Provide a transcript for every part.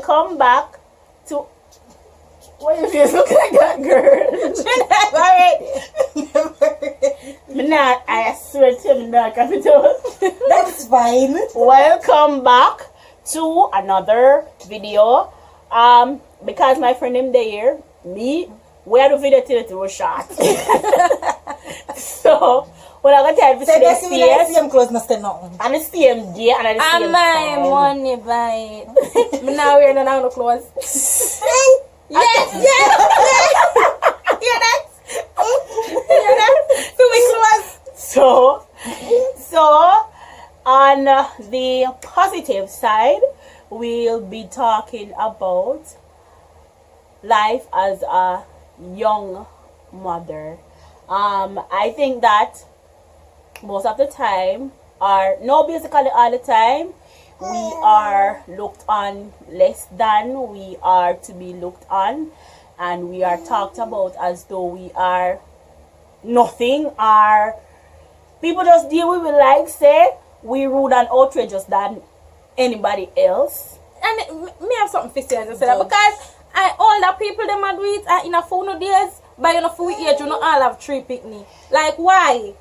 welcome back to. Why you face look like that, girl? Never. I swear to you, not capital. That's fine. Welcome back to another video. Because my friend him there, me, we had a video till it was short. So, when I got tired, we see the same clothes, not say nothing. and the same day and the same my time. money buy. Me now wearing no clothes. Yes. Yeah, that's. So we clothes. So on the positive side, we'll be talking about life as a young mother. I think that most of the time, basically all the time, we are looked on less than we are to be looked on, and we are talked about as though we are nothing, or people just deal with it like say we rude and outrageous than anybody else. And me have something to say as I said that, because all the people them are do it in a phone days, but you know for age you know all have 3 picnic. Like why?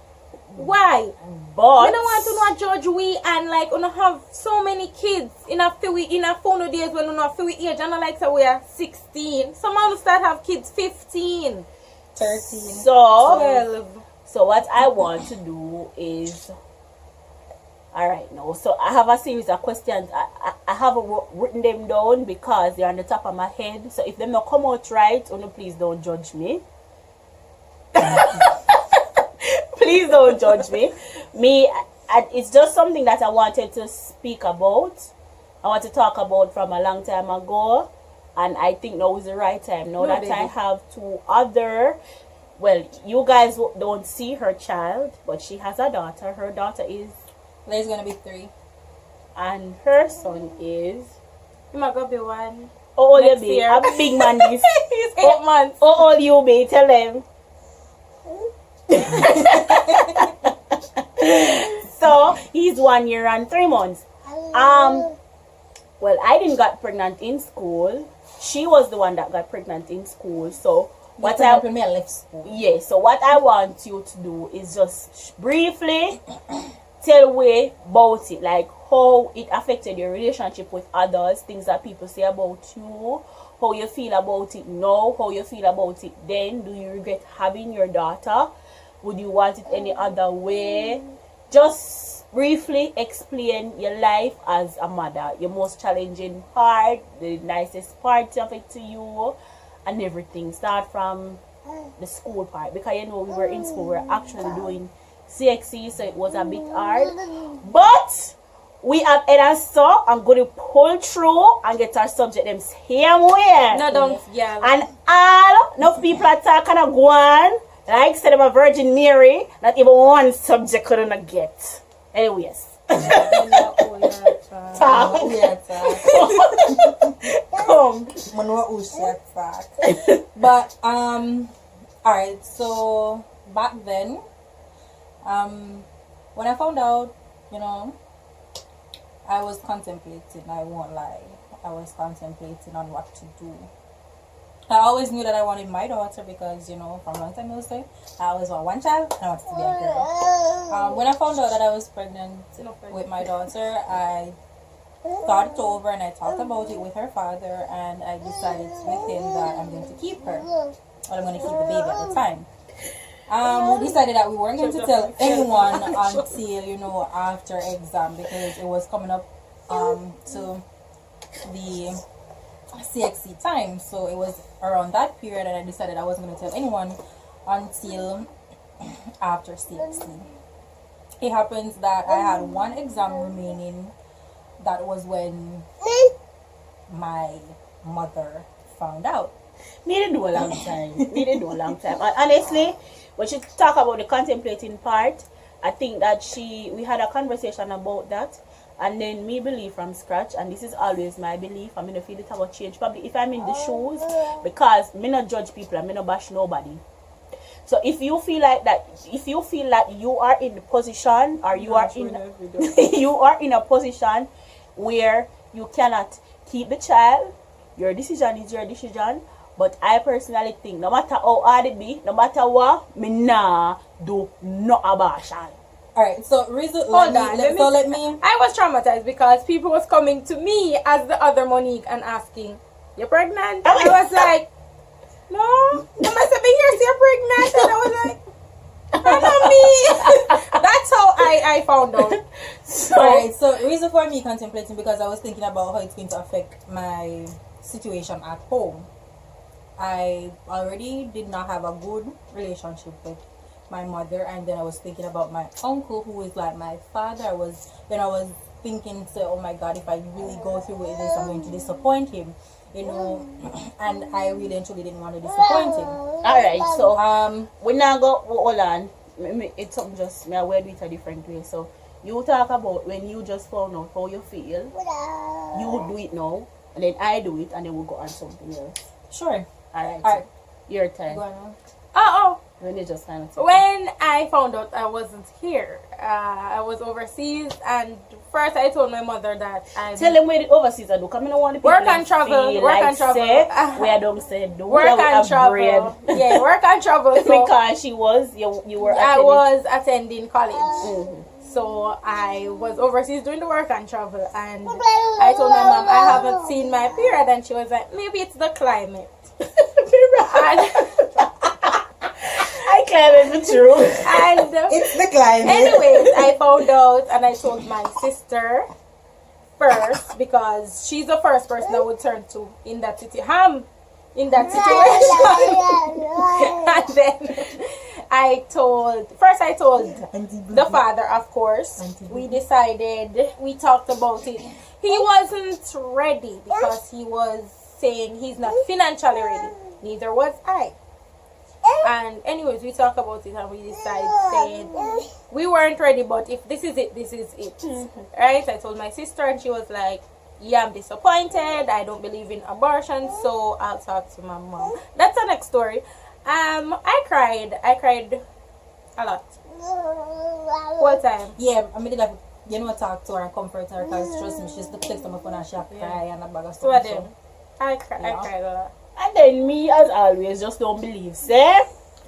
Why? But we don't want to know judge we and like you know have so many kids in a phone days when you know for age and like say we are 16. Some of us start have kids 15, 13. So 12. So what I want to do is, alright now, so I have a series of questions. I have written them down because they're on the top of my head. So if they don't come out right, please don't judge me. Please don't judge me. It's just something that I wanted to speak about. I want to talk about from a long time ago. And I think now is the right time. Now that I have 2 other... Well, you guys don't see her child, but she has a daughter. Her daughter is... There's gonna be 3. And her son is... He might go be 1. Oh, old you Next be? year. A big man this. He's 8 months. Oh, old you be? Tell them. So, he's 1 year and 3 months. Well, I didn't get pregnant in school. She was the one that got pregnant in school. So, so what I want you to do is just briefly tell me about it, like how it affected your relationship with others, things that people say about you, how you feel about it now, how you feel about it then. Do you regret having your daughter? Would you want it any other way? Just briefly explain your life as a mother, your most challenging part, the nicest part of it to you, and everything. Start from the school part, because you know we were in school, we were actually doing CXC, so it was a bit hard, but we have and so I'm going to pull through and get our subject them same way. No, don't, yeah. And all enough people are talking and go on like said I'm a Virgin Mary, not even one subject couldn't get. Anyways. Come. But alright, so back then, when I found out, you know, I was contemplating, I won't lie, I was contemplating on what to do. I always knew that I wanted my daughter because, you know, from a long time I was there, I always want one child and I wanted to be a girl. When I found out that I was pregnant with my daughter, I thought it over and I talked about it with her father, and I decided with him that I'm going to keep her, or I'm going to keep the baby at the time. We decided that we weren't going to tell anyone until, you know, after exam, because it was coming up to the CXC time, so it was around that period, and I decided I wasn't going to tell anyone until after CXC. It happens that I had 1 exam remaining. That was when my mother found out. Me didn't do a long time. And honestly, when she talk about the contemplating part, I think that we had a conversation about that. And then me believe from scratch, and this is always my belief, I'm gonna feel it about change. Probably if I'm in the shoes, because me not judge people and me not bash nobody. So if you feel like that, you are in the position, or you are in you are in a position where you cannot keep the child. Your decision is your decision. But I personally think no matter how hard it be, no matter what, me nah do no abortion. Alright, so reason Hold on. let me I was traumatized because people was coming to me as the other Monique and asking, "You're pregnant?" And I was like, "No." They must have been here, so you're pregnant. And I was like, "That's not me." That's how I found out. Alright, so reason for me contemplating, because I was thinking about how it's going to affect my situation at home. I already did not have a good relationship with my mother, and then I was thinking about my uncle, who is like my father. I was thinking, so, oh my God, if I really go through with this, I'm going to disappoint him, you know. And I really and truly didn't want to disappoint him. Alright, so we now go, hold on, it's something just me I will do it a different way. So you talk about when you just found out how you feel, you do it now, and then I do it, and then we'll go on something else. Sure. Alright, Alright. your turn. Go on. Oh. When you just kind of When I found out I wasn't here, I was overseas, and first I told my mother that I tell them where the overseas are do. Come in, want the people work and travel, feel work like and travel. say, where don't say do work and travel. Yeah, work and travel. So because she was you were I attending. was attending college. Mhm. So I was overseas doing the work and travel, and I told my mom I haven't seen my period, and she was like, maybe it's the climate. And I claim it true. and It's the climate. anyways, I found out, and I told my sister first, because she's the first person I would turn to in that situation. And then I told the father, of course. We decided, we talked about it. He wasn't ready because he was saying he's not financially ready. Neither was I. And anyways, we talked about it and we decided saying we weren't ready, but if this is it, this is it. Right? I told my sister, and she was like, yeah, I'm disappointed. I don't believe in abortion, so I'll talk to my mom. That's the next story. I cried a lot. What time? Yeah, I mean, like, you know, talk to her and comfort her, because trust me, she's the text on my phone and she'll cry and a bag of So stuff. then, I cried a lot. And then me, as always, just don't believe, say,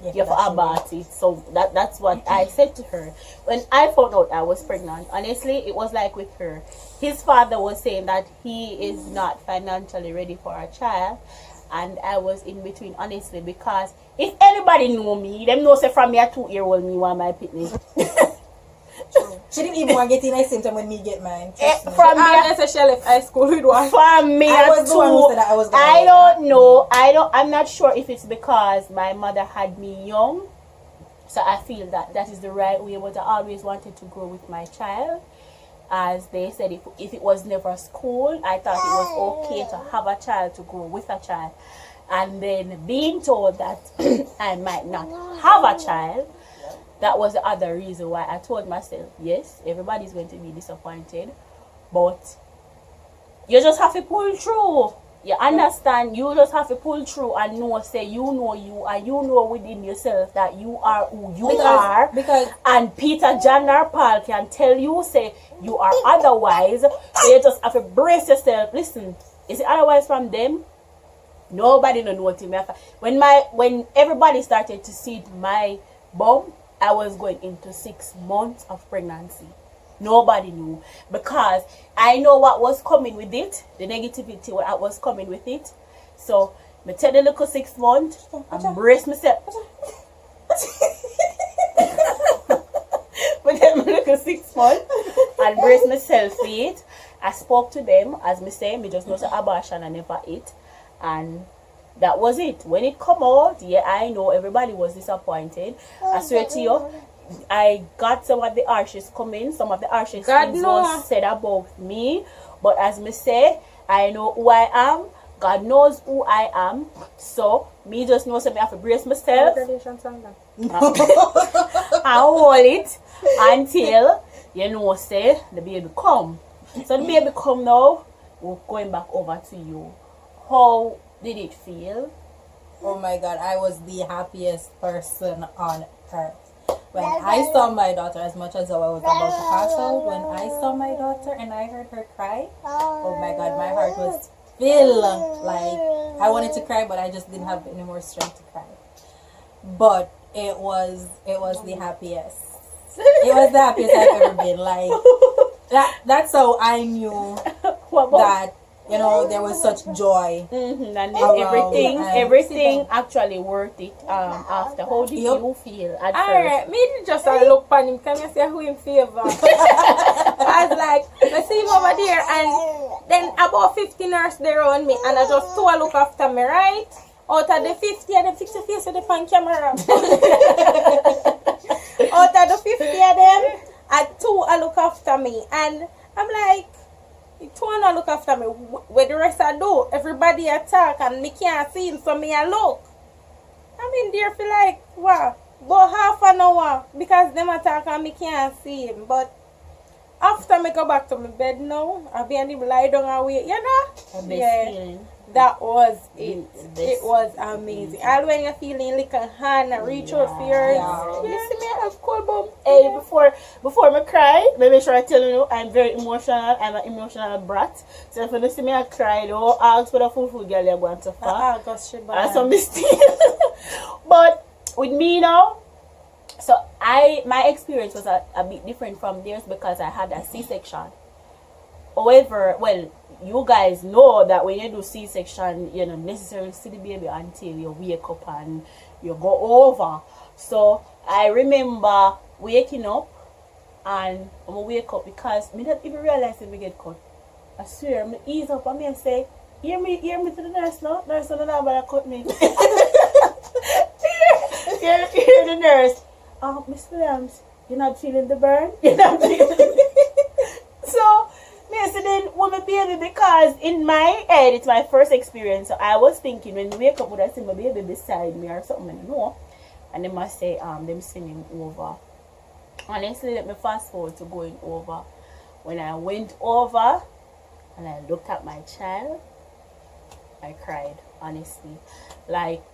Yeah, you have about it. So that's what I said to her. When I found out I was pregnant, honestly, it was like with her. His father was saying that he is not financially ready for a child. And I was in between, honestly, because if anybody know me, them know say from me a 2-year-old me want my pitney. She didn't even want to get in the same time when me get mine. Trust me. From me, I said she left high school with one. from me I a was the one who said that I was gonna I get don't know. I'm not sure if it's because my mother had me young. So I feel that is the right way, but I always wanted to grow with my child. As they said, if it was never school, I thought it was okay to have a child, to grow with a child. And then being told that I might not have a child, that was the other reason why I told myself, yes, everybody's going to be disappointed, but you just have to pull through. You understand? You just have to pull through and say you know you, and you know within yourself that you are who you are. Because and Peter, John, or Paul can tell you, say you are otherwise. So you just have to brace yourself. Listen, is it otherwise from them? Nobody don't know what me. When everybody started to see my bum, I was going into 6 months of pregnancy. Nobody knew, because I know what was coming with it, the negativity what was coming with it. So me tell the little 6 months and brace myself. But then me little 6 months and brace myself for it. I spoke to them, as me say, me just know say abortion and never eat, and that was it. When it come out, yeah, I know everybody was disappointed. I swear to you, I got some of the harshest comments, some of the harshest things was said about me. But as me say, I know who I am. God knows who I am. So me just know so me have to brace myself and hold it until you know say the baby come. So the baby come now. We're going back over to you. How did it feel? oh my God, I was the happiest person on earth. When I saw my daughter, as much as I was about to pass out, when I saw my daughter and I heard her cry, oh my God, my heart was feel. Like, I wanted to cry, but I just didn't have any more strength to cry. But it was the happiest. It was the happiest I've ever been. Like, that's how I knew that, you know, there was such joy. And then everything actually worth it after. How did you feel at first? Alright, me just look at him. Can you say who in favor? I was like, I see him over there, and then about 50 nurses there around me, and I just two look after me, right? Out of the 50, and them fix your face with the fan camera. Out of the 50 of them, and two look after me, and I'm like, two wanna look after me. Where the rest I do, everybody attack, and me can't see him, so me I look. I'm in there for like what? About half an hour because them attack and me can't see him. But after me go back to my bed now, I be and him lie down and wait, you know? Feeling. That was it. It was amazing. All when you're feeling like a hand and reach out for yours. You see me, I have cold bum. Hey, before me cry, make sure I tell you, I'm very emotional. I'm an emotional brat. So if you see me I cry, don't ask for the full girl you're going to fuck. That's a mistake. But with me now, so my experience was a bit different from theirs because I had a C-section. However, well, you guys know that when you do C-section, you don't necessarily see the baby until you wake up and you go over. So I remember waking up and I'm gonna wake up because me not even realize that we get cut. I swear, I'm ease up and me say, hear me to the nurse now. Nurse don't know about cut me. hear the nurse. Miss Williams, you're not feeling the burn? You're not feeling So yes, and then when my baby, because in my head it's my first experience, so I was thinking when we wake up would I see my baby beside me or something, you know, and they must say them sending over. Honestly, let me fast forward to going over. When I went over and I looked at my child, I cried, honestly. Like,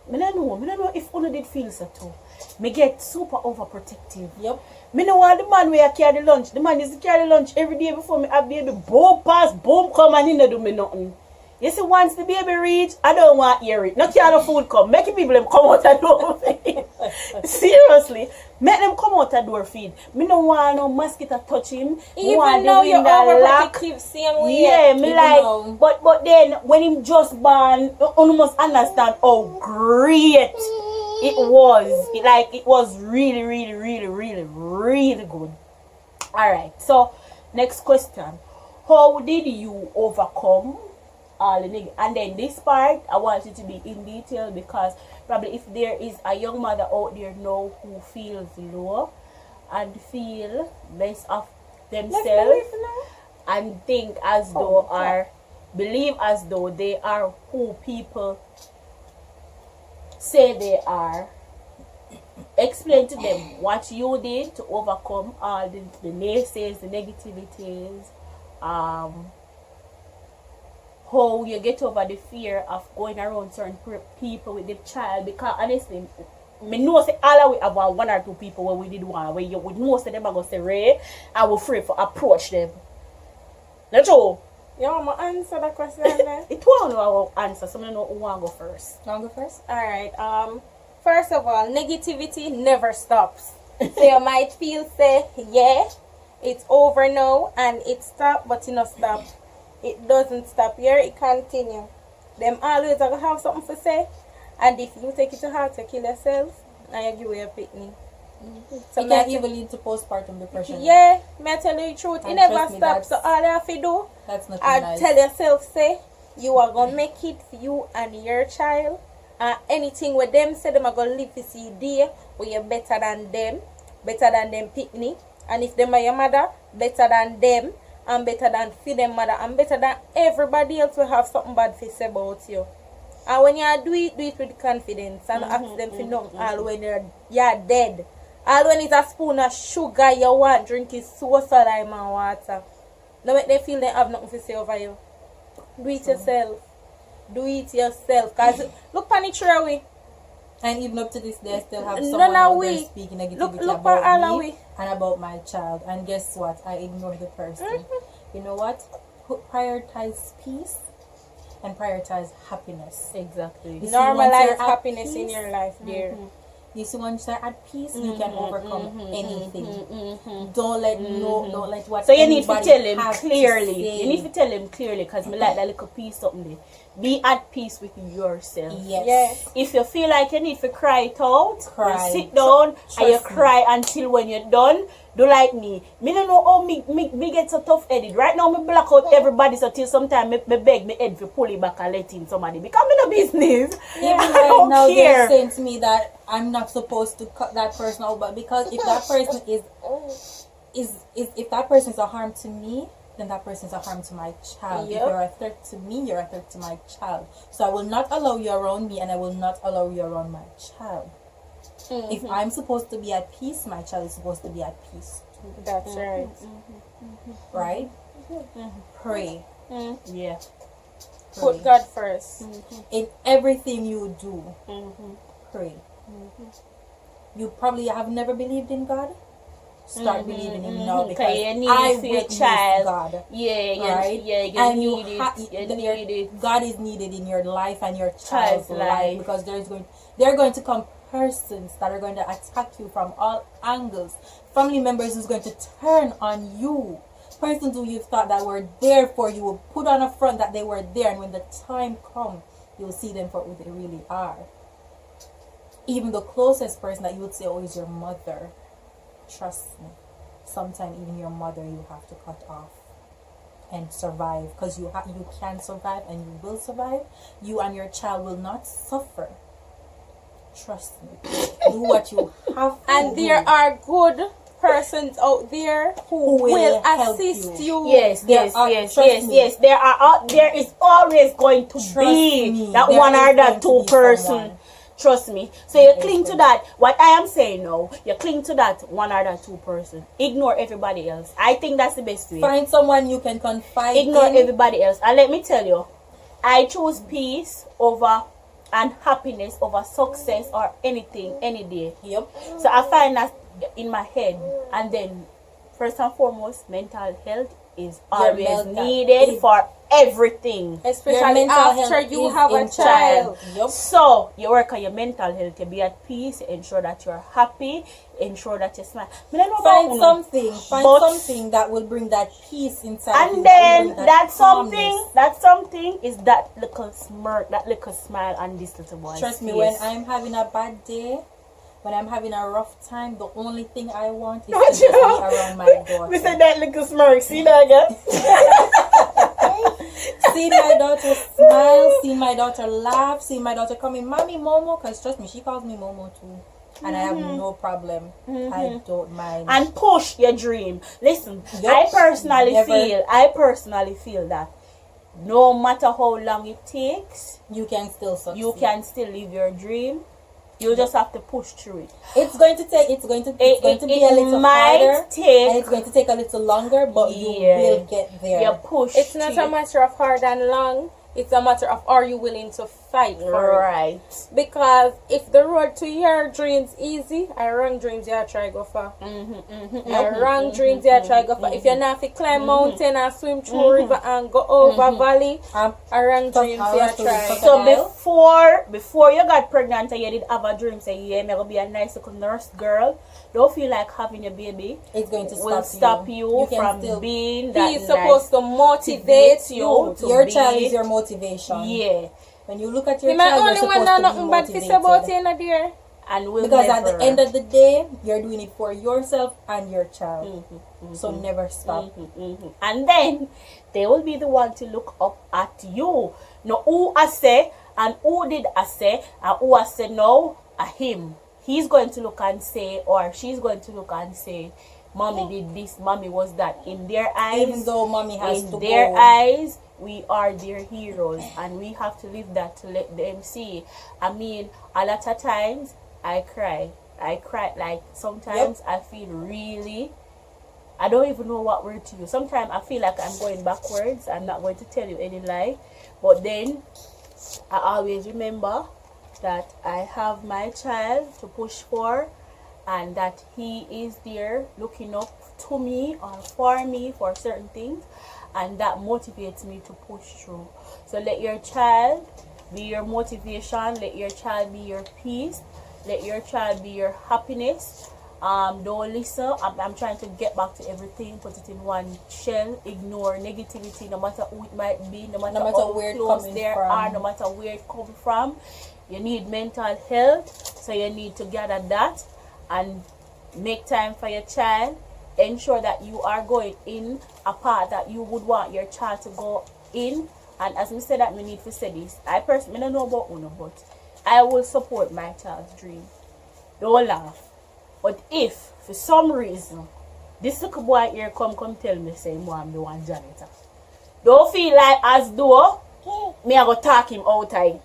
I don't know if one did feel so too. Me get super overprotective. Yep. Me know want the man where I carry the lunch. The man is to carry lunch every day before me have baby. Boom pass, boom come and he no do me nothing. You see, once the baby reach, I don't want to hear it. Not care the food come. Make people them come out and door feed. Seriously. Make them come out and door feed. Me no want no mosquito touch him. Even though you're overprotective, same way. Yeah, me like, but then when him just born, you must understand how great it was. It was really, really, really, really, really good. Alright, so next question. How did you overcome all the negative? And then this part, I want you to be in detail because probably if there is a young mother out there now who feels low and feel less of themselves and think as though believe as though they are who people say they are, explain to them what you did to overcome all the naysays, the negativities, how you get over the fear of going around certain people with the child. Because honestly, me know say all we have one or two people where we did one where you would most of them are going to say Ray, I will afraid for approach them. That's all. You want to answer that question? It won't know I will answer, so I know who want to go first. You want to go first? Alright, first of all, negativity never stops. So you might feel say, yeah, it's over now and it stopped, but it not stop. It doesn't stop here, it continue. Them always are going to have something to say, and if you take it to heart, you kill yourself and you give away a picnic. So it can even lead to postpartum depression. Yeah, may I tell you the truth, it And never trust me, stops. So all you have to do, that's not I nice. tell yourself, say, you are going to make it for you and your child. And anything with them say, them are going to live to see day where you're better than them picnic. And if them are your mother, better than them. And better than feed them mother. And better than everybody else will have something bad to say about you. And when you do it with confidence. And ask them for nothing all when you're dead. All when it's a spoon of sugar you want, drink is so lime and water. Don't make them feel they have nothing to say over you. Do it yourself. Do it yourself. Because look on it away. And even up to this day, I still have someone out there speaking negativity about me and about my child. And guess what? I ignore the person. You know what? Prioritize peace and prioritize happiness. Exactly. You see, once you're Normalize at happiness in peace, your life, dear. You see, once you're at peace, you can overcome anything. Mm-hmm. Don't let what So you need to anybody tell him have to clearly. say. You need to tell him clearly, because me like that little piece something there. Be at peace with yourself. Yes. If you feel like you need to cry it out, Cry. you sit down and you Trust me. cry until when you're done. Do like me. Me don't know how me get so tough headed. Right now me block out everybody, so till sometime me beg me head to pull it back and let in somebody. Because me no business. Yeah, I don't now care. they're saying to me that I'm not supposed to cut that person out, but because if that person is if that person is a harm to me, then that person is a harm to my child. Yep. If you're a threat to me, you're a threat to my child. So I will not allow you around me, and I will not allow you around my child. If I'm supposed to be at peace, my child is supposed to be at peace too. That's right. Right? Pray. Yeah. Put God first. In everything you do, Mm-hmm. pray. You probably have never believed in God. Start believing in Him now, because Okay, you need I it for your witness child. God. Yeah, Right? you And need it. You need it. God is needed in your life and your Child's child's life, life. because there are going to come persons that are going to attack you from all angles. Family members who's going to turn on you. Persons who you thought that were there for you will put on a front that they were there, and when the time comes, you'll see them for who they really are. Even the closest person that you would say, oh, is your mother. Trust me, sometimes even your mother you have to cut off and survive, because you can survive and you will survive. You and your child will not suffer. Trust me. Do what you have to And do. there are good persons out there who will help assist you. Yes, There are- yes. trust me. There is always going to Trust be me, that there one is or going that to two be person. someone. Trust me. So you There cling is to going- that. What I am saying now, you cling to that one or that two person. Ignore everybody else. I think that's the best way. Find someone you can confide Ignore in. everybody else. And let me tell you, I choose peace over and happiness over success or anything any day. Yep. So I find that in my head, and then first and foremost, mental health is always mental needed is- for everything. Especially mental after health you is have a in child. Yep. So you work on your mental health, you be at peace, you ensure that you're happy, ensure that you smile. Me don't know about Find uno, something but- something that will bring that peace inside you, and that will then bring that calmness. something is that little smirk, that little smile on this little boy's Trust me, face. when I'm having a bad day, when I'm having a rough time, the only thing I want is What to you be know? around my daughter. We said that little smirk, see that again? Seeing my daughter smile, seeing my daughter laugh, seeing my daughter come in, Mommy, Momo, because trust me, she calls me Momo too. And I have no problem. I don't mind. And push your dream. Listen, Yup. I personally Never- feel that no matter how long it takes, you can still succeed. you can still live your dream. You just have to push through it. It's going to be a little might harder, take- and it's going to take a little longer, but you Yeah. will get there. You push. It's not through a matter of hard and long. It's a matter of, are you willing to fight for it? right. Because if the road to your dreams easy, I wrong dreams you try go for. I wrong dreams you try go for. If you're not to climb mountain and swim through river and go over valley, I wrong dreams you try. So before you got pregnant and you did have a dream, say, yeah, I'm gonna be a nice little nurse girl. Don't feel like having a baby It's going to will stop you can from still- being that He's supposed to motivate you. to Your be- child is your motivation. Yeah, When you look at your He might child, you're only supposed want to nothing be bad to say about motivated. you, not dear. and will Because at never. the end of the day, you're doing it for yourself and your child. So never stop. And then they will be the one to look up at you. Now who I say and who did I say and who I say no, a him. He's going to look and say, or she's going to look and say, Mommy did this, Mommy was that. In their eyes, Even though mommy has in to their go. eyes, we are their heroes, and we have to live that to let them see. I mean, a lot of times I cry. Like sometimes I feel really, I don't even know what word to use. Sometimes I feel like I'm going backwards. I'm not going to tell you any lie, but then I always remember that I have my child to push for, and that he is there looking up to me or for me for certain things. and that motivates me to push through. So let your child be your motivation, let your child be your peace, let your child be your happiness. Don't listen. I'm trying to get back to everything, put it in one shell, ignore negativity, no matter who it might be, no matter how where close they are, no matter where it comes from. You need mental health, so you need to gather that and make time for your child. Ensure that you are going in a path that you would want your child to go in. And as we said that we need to say this, I personally don't know about Uno, but I will support my child's dream. Don't laugh. But if for some reason this little boy here come tell me say he want me one janitor, don't feel like as though me I go talk him out of it.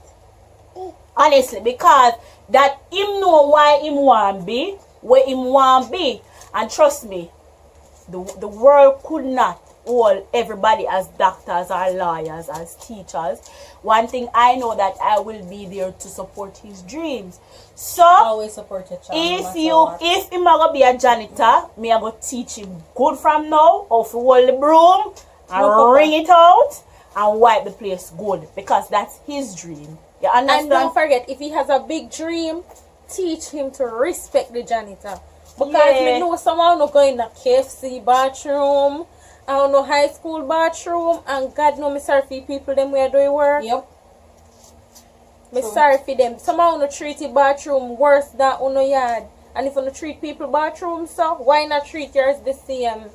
Honestly, because that him know why him want be where him want be. And trust me, the world could not hold everybody as doctors or lawyers, as teachers. One thing I know, that I will be there to support his dreams. So always support your child. If him gonna be a janitor, me I go teach him good from now how to hold the broom and wring it out and wipe the place good, because that's his dream. You understand? And don't forget, if he has a big dream, teach him to respect the janitor. Because we know someone not going in a KFC bathroom, I don't know, high school bathroom, and God know me sorry for people them where they work. Yep. Me sorry for them. Someone no treat the bathroom worse than uno yard. And if you no treat people bathroom, so why not treat yours the same?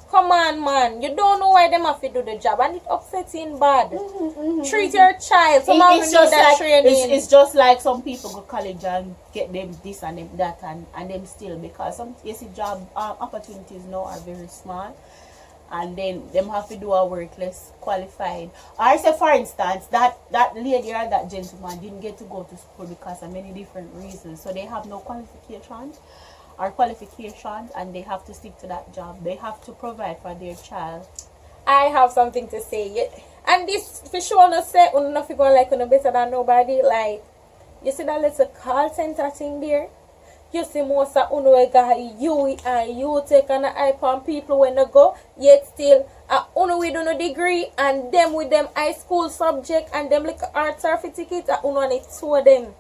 Come on, man. You don't know why them have to do the job, and it upsetting bad. Treat your child. Someone it's need just that like, training. it's just like some people go college and get them this and them that and them still, because some job opportunities now are very small, and then them have to do a workless qualified. Or say for instance that lady or that gentleman didn't get to go to school because of many different reasons, so they have no qualifications and they have to stick to that job. They have to provide for their child. I have something to say. And this for sure not say uno not go like uno better than nobody. Like, you see that little call center thing there? You see most of uno got you take an eye on people when they go, yet still uno with no degree and them with them high school subject and them like art certificate and uno need two of them.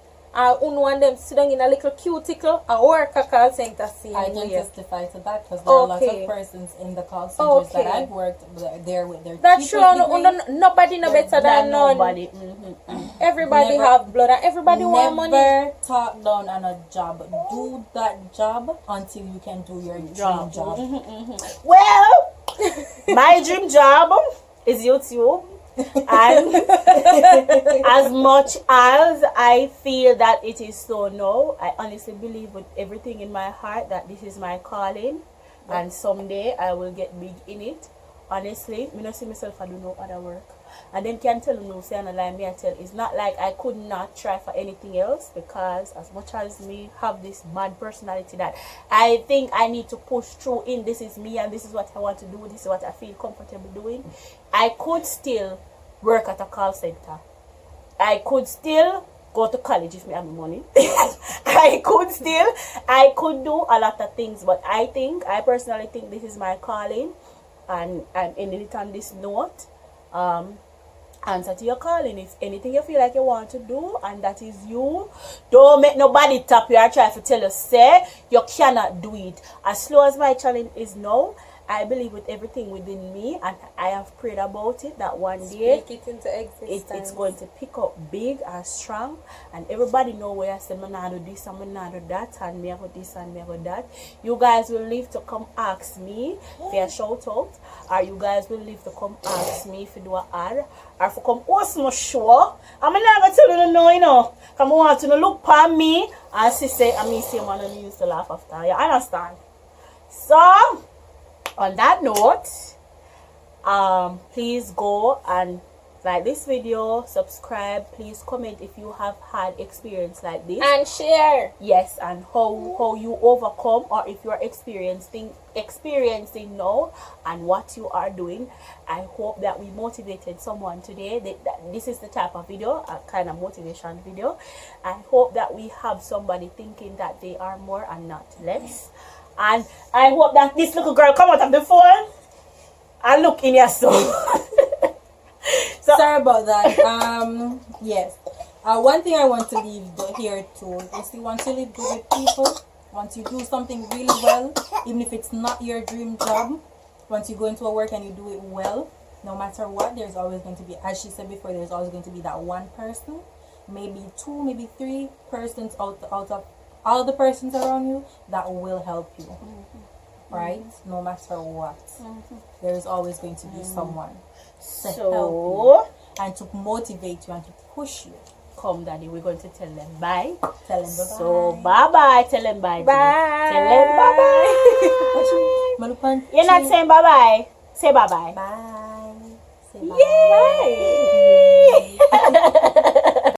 Uno and them sit down in a little cuticle and work a call center. I can testify to that, because there are a lot of persons in the call centers that I've worked there with their that's true. Nobody no better than nobody. Everybody have blood and everybody want money. Never talk down on a job. Do that job until you can do your dream job. Well, my dream job is YouTube. And as much as I feel that it is so now, I honestly believe with everything in my heart that this is my calling, and someday I will get big in it. Honestly, me not see myself I do no other work. And then can tell you no, say and a lie, me I tell, it's not like I could not try for anything else, because as much as me have this bad personality that I think I need to push through in, this is me and this is what I want to do, this is what I feel comfortable doing, I could still work at a call center. I could still go to college if me have money. I could do a lot of things, but I personally think this is my calling, and I'm ending it on this note. Answer to your calling. If anything you feel like you want to do and that is you, don't make nobody tap you or try to tell you say you cannot do it. As slow as my challenge is now, I believe with everything within me, and I have prayed about it, that one day Speak it into existence. it's going to pick up big and strong, and everybody know where I say me nah do this and me nah do that, and me have this and me have that. You guys will live to come ask me for a shout out, or you guys will live to come ask me if you do a ad, or for come host my show. I'm not gonna tell you no, you know. Come on to look upon me and say I mean say man and used to laugh after. You understand? So on that note, please go and like this video, subscribe, please comment if you have had experience like this, and share. yes, and how you overcome, or if you are experiencing now and what you are doing. I hope that we motivated someone today. That this is the type of video, a kind of motivation video. I hope that we have somebody thinking that they are more and not less. And I hope that this little girl come out of the phone and look in your soul. So, sorry about that. Yes. One thing I want to leave here too is to once you live good with people, once you do something really well, even if it's not your dream job, once you go into a work and you do it well, no matter what, there's always going to be, as she said before, there's always going to be that one person, maybe two, maybe three persons out of all the persons around you that will help you. Right? No matter what. There is always going to be someone to help you and to motivate you and to push you. Come, Daddy, we're going to tell them bye. Tell them bye-bye. So, bye-bye. Tell them bye. Bye. Tell them bye-bye. You're not saying bye-bye. Say bye-bye. Bye. Say Yay! bye.